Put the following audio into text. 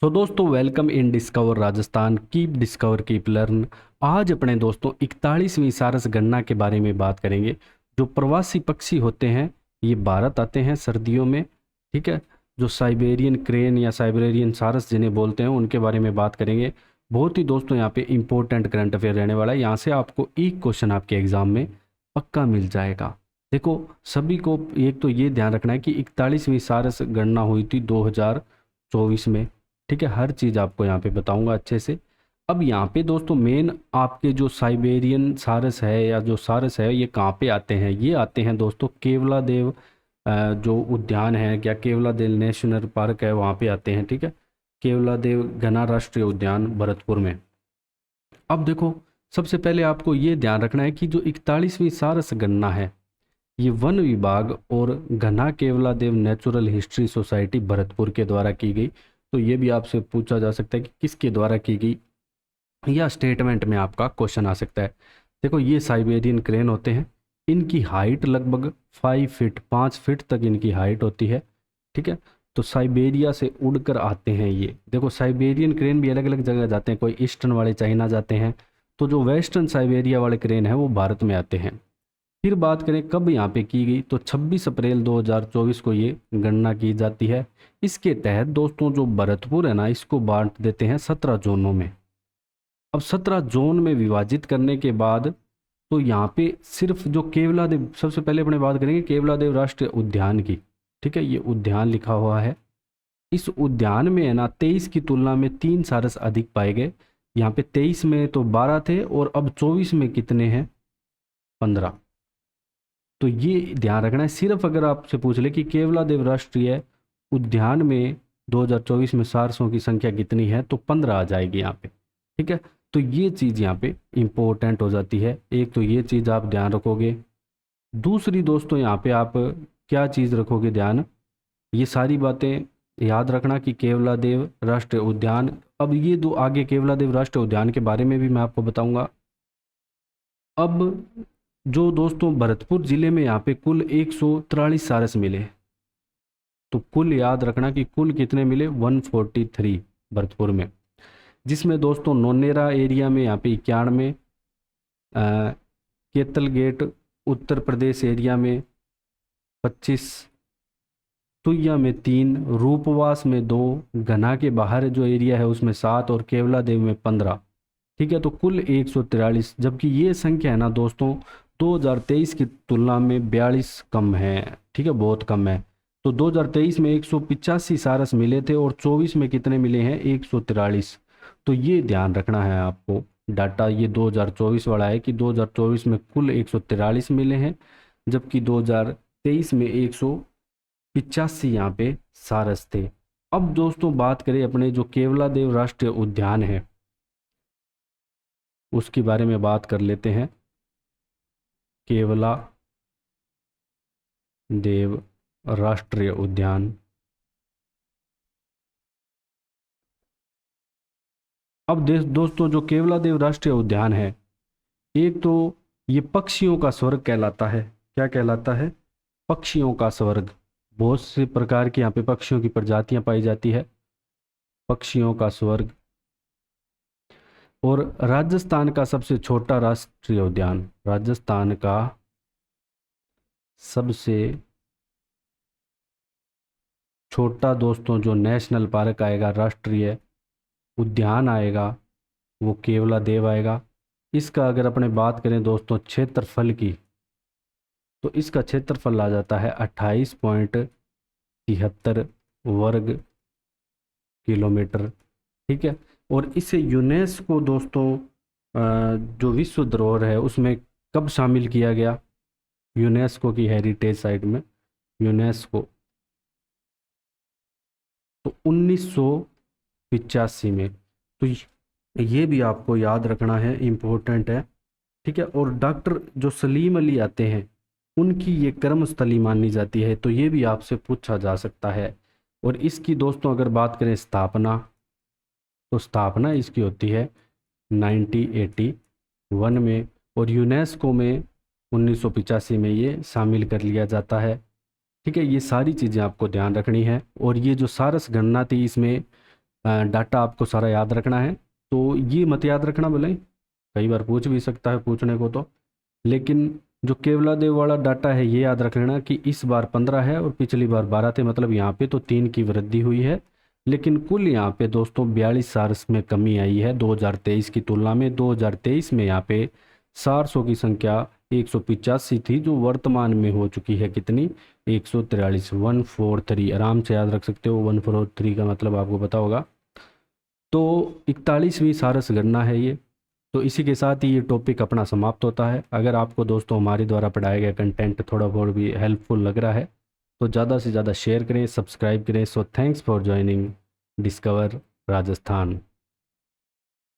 सो दोस्तों welcome in discover Rajasthan keep discover keep learn. आज अपने दोस्तों 41वीं सारस गणना के बारे में बात करेंगे। जो प्रवासी पक्षी होते हैं ये भारत आते हैं सर्दियों में, ठीक है। जो साइबेरियन क्रेन या साइबेरियन सारस जिन्हें बोलते हैं उनके बारे में बात करेंगे। बहुत ही दोस्तों यहाँ पे इंपॉर्टेंट करंट अफेयर रहने वाला है। यहाँ से आपको एक क्वेश्चन आपके एग्जाम में पक्का मिल जाएगा। देखो, सभी को एक तो ये ध्यान रखना है कि 41वीं सारस गणना हुई थी 2024 में, ठीक है। हर चीज़ आपको यहाँ पे बताऊंगा अच्छे से। अब यहाँ पे दोस्तों मेन आपके जो साइबेरियन सारस है या जो सारस है ये कहाँ पे आते हैं? ये आते हैं दोस्तों केवला देव जो उद्यान है या केवला देव नेशनल पार्क है वहाँ पे आते हैं, ठीक है। केवला देव घना राष्ट्रीय उद्यान भरतपुर में। अब देखो, सबसे पहले आपको ये ध्यान रखना है कि जो 41वीं सारस गणना है ये वन विभाग और घना केवला देव नेचुरल हिस्ट्री सोसाइटी भरतपुर के द्वारा की गई। तो ये भी आपसे पूछा जा सकता है कि किसके द्वारा की गई, या स्टेटमेंट में आपका क्वेश्चन आ सकता है। देखो, ये साइबेरियन क्रेन होते हैं। इनकी हाइट लगभग 5 फीट 5 फीट तक इनकी हाइट होती है, ठीक है। तो साइबेरिया से उड़कर आते हैं ये। देखो, साइबेरियन क्रेन भी अलग अलग जगह जाते हैं, कोई ईस्टर्न वाले चाइना जाते हैं, तो जो वेस्टर्न साइबेरिया वाले क्रेन है वो भारत में आते हैं। फिर बात करें कब यहाँ पे की गई, तो 26 अप्रैल 2024 को ये गणना की जाती है। इसके तहत दोस्तों जो भरतपुर है ना, इसको बांट देते हैं 17 जोनों में। अब 17 जोन में विभाजित करने के बाद तो यहाँ पे सिर्फ जो केवलादेव, सबसे पहले अपने बात करेंगे केवलादेव राष्ट्रीय उद्यान की, ठीक है। ये उद्यान लिखा हुआ है। इस उद्यान में है ना 23 की तुलना में 3 सारस अधिक पाए गए। यहाँ पे 23 में तो 12 थे और अब 24 में कितने हैं? 15। तो ये ध्यान रखना है। सिर्फ अगर आपसे पूछ ले कि केवलादेव राष्ट्रीय उद्यान में 2024 में सारसों की संख्या कितनी है, तो 15 आ जाएगी यहाँ पे, ठीक है। तो ये चीज़ यहाँ पे इम्पोर्टेंट हो जाती है। एक तो ये चीज़ आप ध्यान रखोगे। दूसरी दोस्तों यहाँ पे आप क्या चीज़ रखोगे ध्यान, ये सारी बातें याद रखना कि केवलादेव राष्ट्रीय उद्यान। अब ये दो आगे केवलादेव राष्ट्रीय उद्यान के बारे में भी मैं आपको बताऊंगा। अब जो दोस्तों भरतपुर जिले में यहाँ पे कुल 143 सारस मिले। तो कुल याद रखना कि कुल कितने मिले? 143 भरतपुर में, जिसमें दोस्तों नोनेरा एरिया में यहाँ पे 91, केतल गेट उत्तर प्रदेश एरिया में 25, तुया में 3, रूपवास में 2, घना के बाहर जो एरिया है उसमें 7 और केवलादेव में 15, ठीक है। तो कुल 143, जबकि ये संख्या है ना दोस्तों 2023 की तुलना में 42 कम है, ठीक है, बहुत कम है। तो 2023 में 185 सारस मिले थे और 24 में कितने मिले हैं? 143। तो ये ध्यान रखना है आपको। डाटा ये 2024 वाला है कि 2024 में कुल 143 मिले हैं, जबकि 2023 में 185 यहाँ पे सारस थे। अब दोस्तों बात करें अपने जो केवलादेव राष्ट्रीय उद्यान है उसके बारे में बात कर लेते हैं। केवला देव राष्ट्रीय उद्यान। अब दोस्तों जो केवलादेव राष्ट्रीय उद्यान है, एक तो ये पक्षियों का स्वर्ग कहलाता है। क्या कहलाता है? पक्षियों का स्वर्ग। बहुत से प्रकार की यहाँ पे पक्षियों की प्रजातियां पाई जाती है। पक्षियों का स्वर्ग। और राजस्थान का सबसे छोटा राष्ट्रीय उद्यान, राजस्थान का सबसे छोटा दोस्तों जो नेशनल पार्क आएगा, राष्ट्रीय उद्यान आएगा, वो केवला देव आएगा। इसका अगर अपने बात करें दोस्तों क्षेत्रफल की, तो इसका क्षेत्रफल आ जाता है 28.73 वर्ग किलोमीटर, ठीक है। और इसे यूनेस्को दोस्तों जो विश्व धरोहर है उसमें कब शामिल किया गया? यूनेस्को की हेरिटेज साइट में, यूनेस्को, तो 1985 में। तो ये भी आपको याद रखना है, इम्पोर्टेंट है, ठीक है। और डॉक्टर जो सलीम अली आते हैं उनकी ये कर्मस्थली मानी जाती है, तो ये भी आपसे पूछा जा सकता है। और इसकी दोस्तों अगर बात करें स्थापना, तो स्थापना इसकी होती है 1981 में, और यूनेस्को में 1985 में ये शामिल कर लिया जाता है, ठीक है। ये सारी चीज़ें आपको ध्यान रखनी है। और ये जो सारस गणना थी इसमें डाटा आपको सारा याद रखना है। तो ये मत याद रखना बोले, कई बार पूछ भी सकता है पूछने को तो, लेकिन जो केवलादेव वाला डाटा है ये याद रख लेना कि इस बार 15 है और पिछली बार 12 थे, मतलब यहाँ पे तो 3 की वृद्धि हुई है। लेकिन कुल यहाँ पे दोस्तों 42 सार्स में कमी आई है 2023 की तुलना में। 2023 में यहाँ पे सार्सों की संख्या 185 थी, जो वर्तमान में हो चुकी है कितनी, 143, 143। आराम से याद रख सकते हो, 143 का मतलब आपको पता होगा। तो 41वीं सारस गणना है ये। तो इसी के साथ ही ये टॉपिक अपना समाप्त होता है। अगर आपको दोस्तों हमारे द्वारा पढ़ाया गया कंटेंट थोड़ा बहुत भी हेल्पफुल लग रहा है तो ज़्यादा से ज़्यादा शेयर करें, सब्सक्राइब करें। So thanks for joining discover Rajasthan.